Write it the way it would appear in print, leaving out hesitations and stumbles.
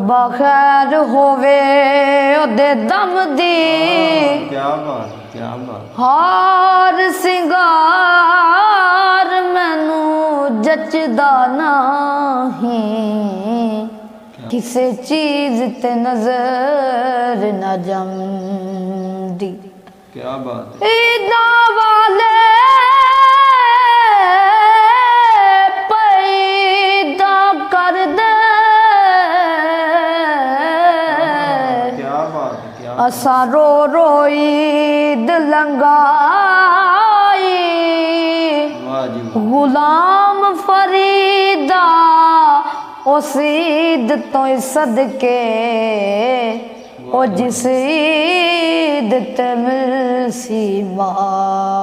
तौबा खैर होवे ओदे दम दी। क्या बात, क्या बात। हार सिंगार मैनू जचदा नहीं, किसे चीज ते नजर न जमदी। क्या बात है। ईदा वाले पैदा कर दे, क्या बात है, क्या असा रो रो ईद लंगाई। वाह जी वाह। गुलाम फरीदा उस ईद तो सदके, ओ जिस ईद ते मिलसी मां।